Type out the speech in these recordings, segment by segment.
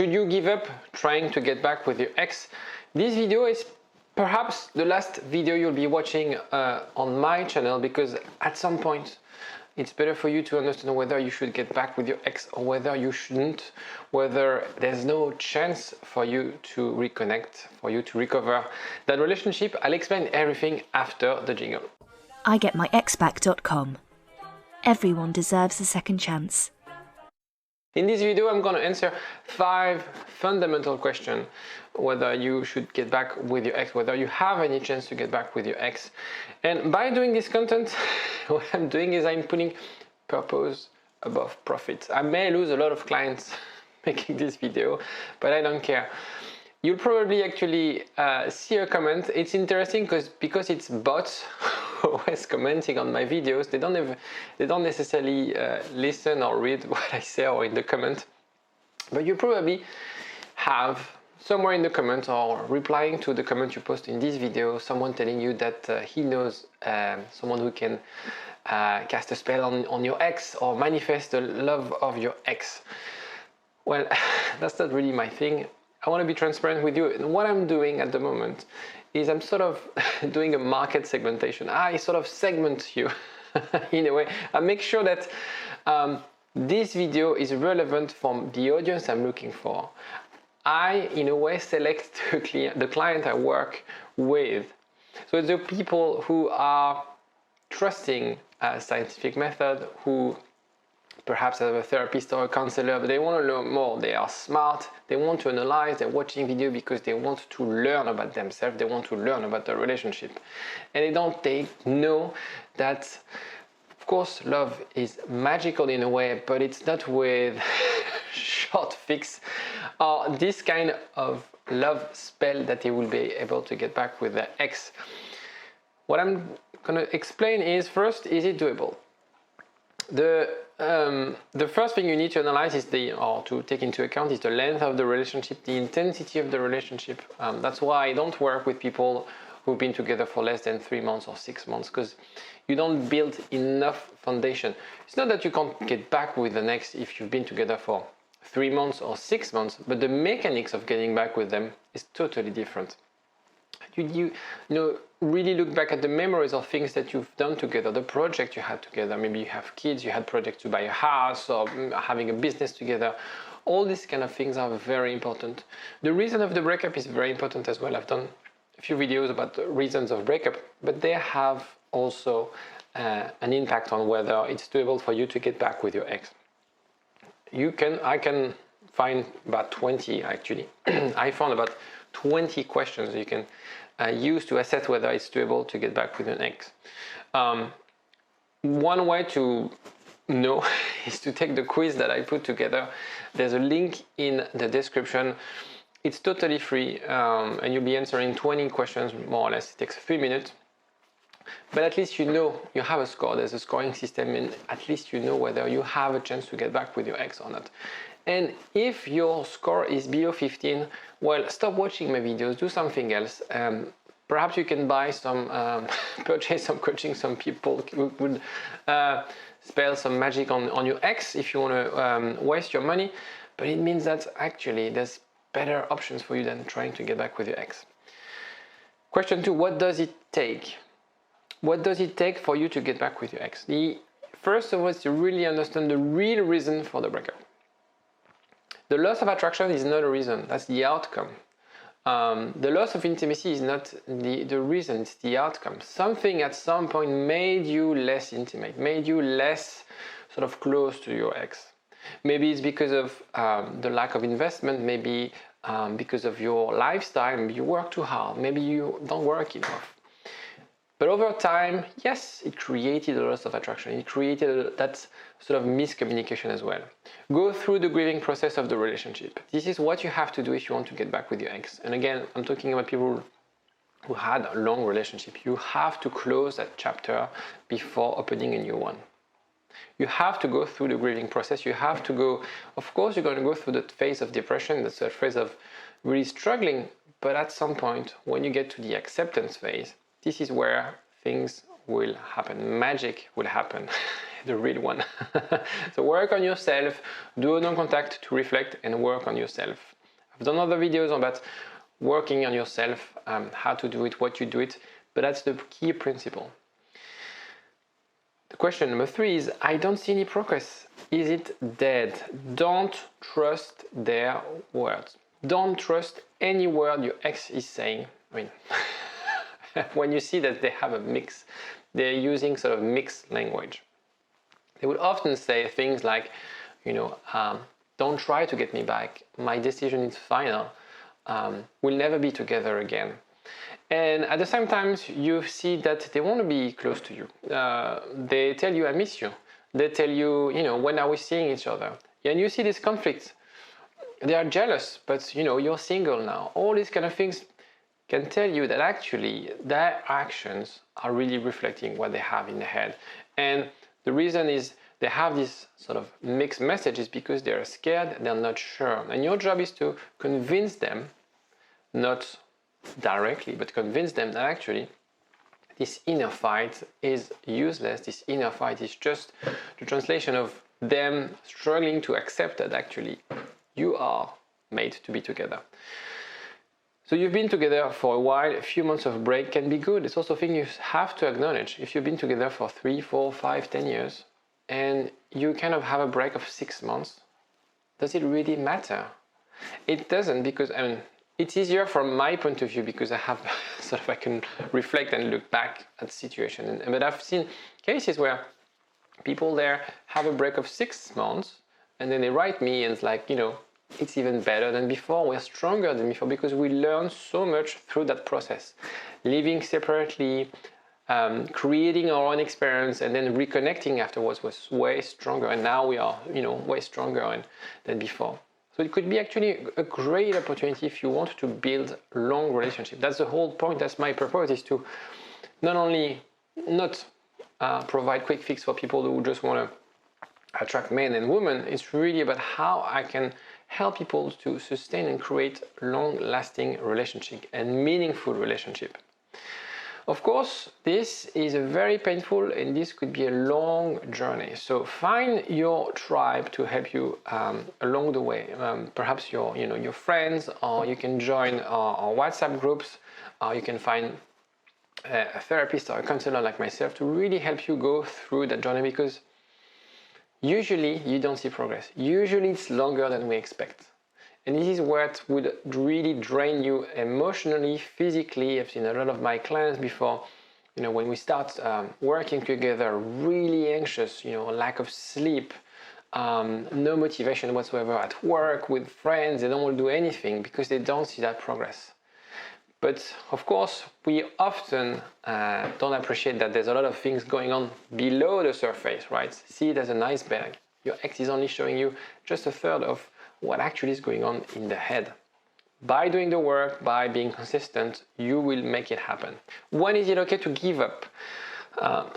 Should you give up trying to get back with your ex? This video is perhaps the last video you'll be watching on my channel, because at some point it's better for you to understand whether you should get back with your ex or whether you shouldn't, whether there's no chance for you to reconnect, for you to recover that relationship. I'll explain everything after the jingle. IGetMyExBack.com. Everyone deserves a second chance. In this video, I'm going to answer 5 fundamental questions: whether you should get back with your ex, whether you have any chance to get back with your ex. And by doing this content, what I'm doing is I'm putting purpose above profit. I may lose a lot of clients making this video, but I don't care. You'll probably actually see a comment. It's interesting because it's bots always commenting on my videos. They don't necessarily listen or read what I say or in the comment, but you probably have somewhere in the comment or replying to the comment you post in this video, someone telling you that he knows someone who can cast a spell on your ex or manifest the love of your ex. Well, that's not really my thing. I want to be transparent with you. And what I'm doing at the moment is I'm sort of doing a market segmentation. I sort of segment you in a way. I make sure that this video is relevant for the audience I'm looking for. I, in a way, select the client I work with. So it's the people who are trusting a scientific method, who perhaps have a therapist or a counselor, but they want to learn more. They are smart, they want to analyze, they're watching video because they want to learn about themselves, they want to learn about the relationship. And they know that, of course, love is magical in a way, but it's not with short fix or this kind of love spell that they will be able to get back with their ex. What I'm going to explain is, first, is it doable? The first thing you need to analyze is or to take into account is the length of the relationship, the intensity of the relationship. That's why I don't work with people who've been together for less than 3 months or 6 months, because you don't build enough foundation. It's not that you can't get back with the next if you've been together for 3 months or 6 months, but the mechanics of getting back with them is totally different. You know, really look back at the memories of things that you've done together, the project you had together. Maybe you have kids, you had projects to buy a house or having a business together. All these kind of things are very important. The reason of the breakup is very important as well. I've done a few videos about the reasons of breakup, but they have also an impact on whether it's doable for you to get back with your ex. I can find about 20 actually. I found about 20 questions you can use to assess whether it's doable to get back with an ex. One way to know is to take the quiz that I put together. There's a link in the description. It's totally free, and you'll be answering 20 questions more or less. It takes 3 minutes. But at least you know you have a score. There's a scoring system, and at least you know whether you have a chance to get back with your ex or not. And if your score is below 15, well, stop watching my videos, do something else. Perhaps you can buy some, purchase some coaching, some people who would spell some magic on your ex if you want to waste your money. But it means that actually there's better options for you than trying to get back with your ex. Question 2, what does it take? What does it take for you to get back with your ex? First of all, is to really understand the real reason for the breakup. The loss of attraction is not a reason, that's the outcome. The loss of intimacy is not the reason, it's the outcome. Something at some point made you less intimate, made you less sort of close to your ex. Maybe it's because of the lack of investment, maybe because of your lifestyle, maybe you work too hard, maybe you don't work enough. But over time, yes, it created a loss of attraction. It created that sort of miscommunication as well. Go through the grieving process of the relationship. This is what you have to do if you want to get back with your ex. And again, I'm talking about people who had a long relationship. You have to close that chapter before opening a new one. You have to go through the grieving process. You have to go, of course, you're going to go through the phase of depression. That's a phase of really struggling. But at some point, when you get to the acceptance phase, this is where things will happen. Magic will happen. the real one. So work on yourself, do a non-contact to reflect and work on yourself. I've done other videos on that, working on yourself, how to do it, what you do it, but that's the key principle. The question number 3 is, I don't see any progress. Is it dead? Don't trust their words. Don't trust any word your ex is saying. I mean, when you see that they have a mix, they're using sort of mixed language. They would often say things like, don't try to get me back. My decision is final. We'll never be together again. And at the same time, you see that they want to be close to you. They tell you, I miss you. They tell you, when are we seeing each other? And you see this conflict. They are jealous, but you're single now. All these kind of things can tell you that actually their actions are really reflecting what they have in their head. And the reason is they have this sort of mixed messages because they're scared, they're not sure. And your job is to convince them, not directly, but convince them that actually this inner fight is useless. This inner fight is just the translation of them struggling to accept that actually you are made to be together. So you've been together for a while, a few months of break can be good. It's also a thing you have to acknowledge. If you've been together for 3, 4, 5, 10 years and you kind of have a break of 6 months, does it really matter? It doesn't, because it's easier from my point of view because I have I can reflect and look back at the situation. But I've seen cases where people there have a break of 6 months and then they write me and it's like, it's even better than before. We're stronger than before because we learn so much through that process. Living separately, creating our own experience and then reconnecting afterwards was way stronger. And now we are, way stronger than before. So it could be actually a great opportunity if you want to build a long relationship. That's the whole point. That's my purpose, is to not only not provide quick fix for people who just want to attract men and women. It's really about how I can help people to sustain and create long-lasting relationship and meaningful relationship. Of course, this is a very painful and this could be a long journey. So find your tribe to help you along the way. Perhaps your friends, or you can join our WhatsApp groups, or you can find a therapist or a counselor like myself to really help you go through that journey, because usually you don't see progress. Usually it's longer than we expect. And this is what would really drain you emotionally, physically. I've seen a lot of my clients before, when we start working together, really anxious, lack of sleep, no motivation whatsoever at work, with friends. They don't want to do anything because they don't see that progress. But of course, we often don't appreciate that there's a lot of things going on below the surface, right? See it as an iceberg. Your ex is only showing you just a third of what actually is going on in the head. By doing the work, by being consistent, you will make it happen. When is it okay to give up?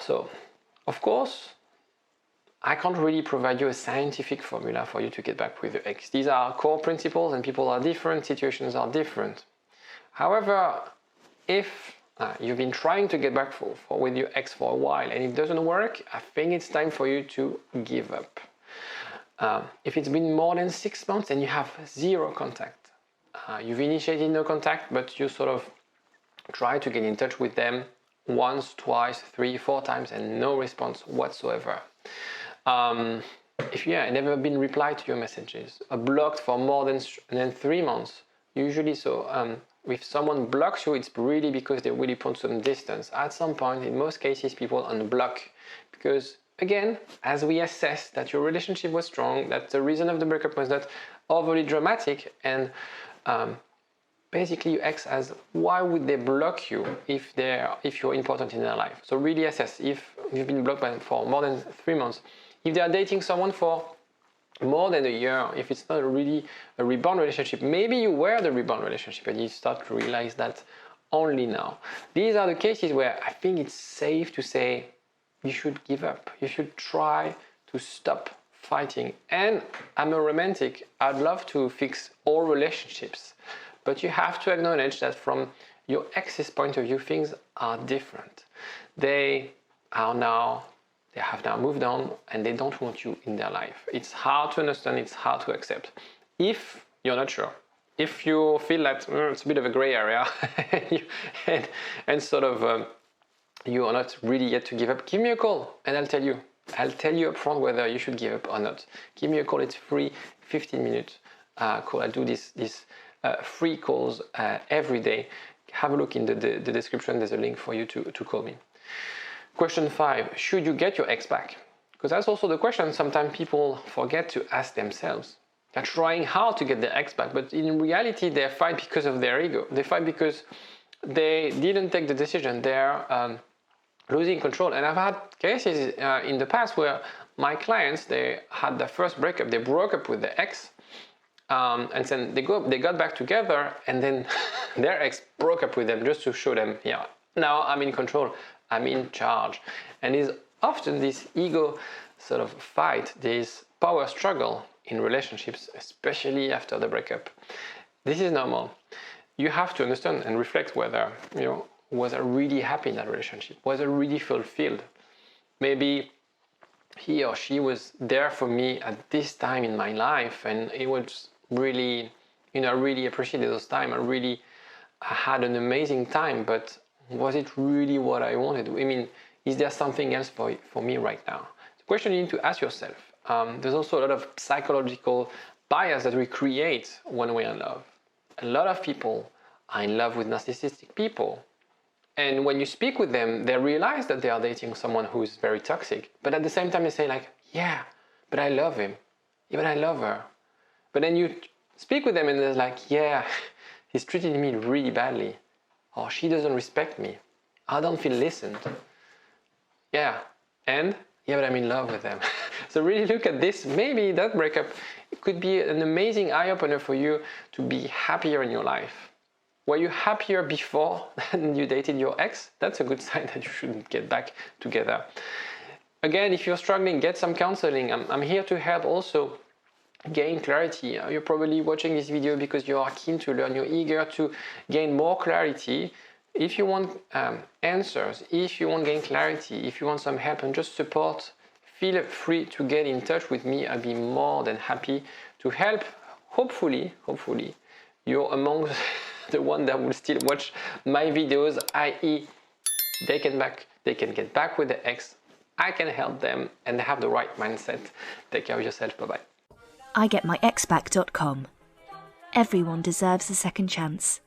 So, of course, I can't really provide you a scientific formula for you to get back with your ex. These are core principles and people are different, situations are different. However, if you've been trying to get back with your ex for a while and it doesn't work, I think it's time for you to give up. If it's been more than 6 months and you have zero contact, you've initiated no contact, but you sort of try to get in touch with them once, twice, 3, 4 times and no response whatsoever. If never been replied to your messages, blocked for more than 3 months, usually so. If someone blocks you, it's really because they really put some distance. At some point, in most cases, people unblock because, again, as we assess that your relationship was strong, that the reason of the breakup was not overly dramatic, and basically your ex as, why would they block you if you're important in their life? So really assess if you've been blocked for more than 3 months. If they are dating someone for more than a year, if it's not really a rebound relationship, maybe you were the rebound relationship and you start to realize that only now. These are the cases where I think it's safe to say you should give up. You should try to stop fighting. And I'm a romantic. I'd love to fix all relationships. But you have to acknowledge that from your ex's point of view, things are different. They are now they have now moved on and they don't want you in their life. It's hard to understand, it's hard to accept. If you're not sure, if you feel that it's a bit of a gray area and sort of you are not ready yet to give up, give me a call and I'll tell you up front whether you should give up or not. Give me a call, it's free, 15 minutes call. I do these free calls every day. Have a look in the description, there's a link for you to call me. Question 5, should you get your ex back? Because that's also the question sometimes people forget to ask themselves. They're trying hard to get their ex back, but in reality they fight because of their ego. They fight because they didn't take the decision. They're losing control. And I've had cases in the past where my clients, they had their first breakup, they broke up with their ex, and then they got back together, and then their ex broke up with them just to show them, yeah, now I'm in control, I'm in charge. And it's often this ego sort of fight, this power struggle in relationships, especially after the breakup. This is normal. You have to understand and reflect whether, was I really happy in that relationship? Was I really fulfilled? Maybe he or she was there for me at this time in my life, and it was really, I really appreciated those time. I had an amazing time, but was it really what I wanted? I mean, is there something else for me right now? The question you need to ask yourself. There's also a lot of psychological bias that we create when we're in love. A lot of people are in love with narcissistic people. And when you speak with them, they realize that they are dating someone who is very toxic. But at the same time, they say like, yeah, but I love him. Even I love her. But then you speak with them and they're like, yeah, he's treating me really badly. Or she doesn't respect me. I don't feel listened. Yeah, and? Yeah, but I'm in love with them. So really look at this. Maybe that breakup, it could be an amazing eye-opener for you to be happier in your life. Were you happier before than you dated your ex? That's a good sign that you shouldn't get back together. Again, if you're struggling, get some counseling. I'm here to help also gain clarity. You're probably watching this video because you are keen to learn. You're eager to gain more clarity. If you want answers, if you want to gain clarity, if you want some help and just support, feel free to get in touch with me. I'll be more than happy to help. Hopefully, you're amongst the one that will still watch my videos, i.e. they can get back with the ex, I can help them, and they have the right mindset. Take care of yourself. Bye-bye. IGetMyExBack.com. Everyone deserves a second chance.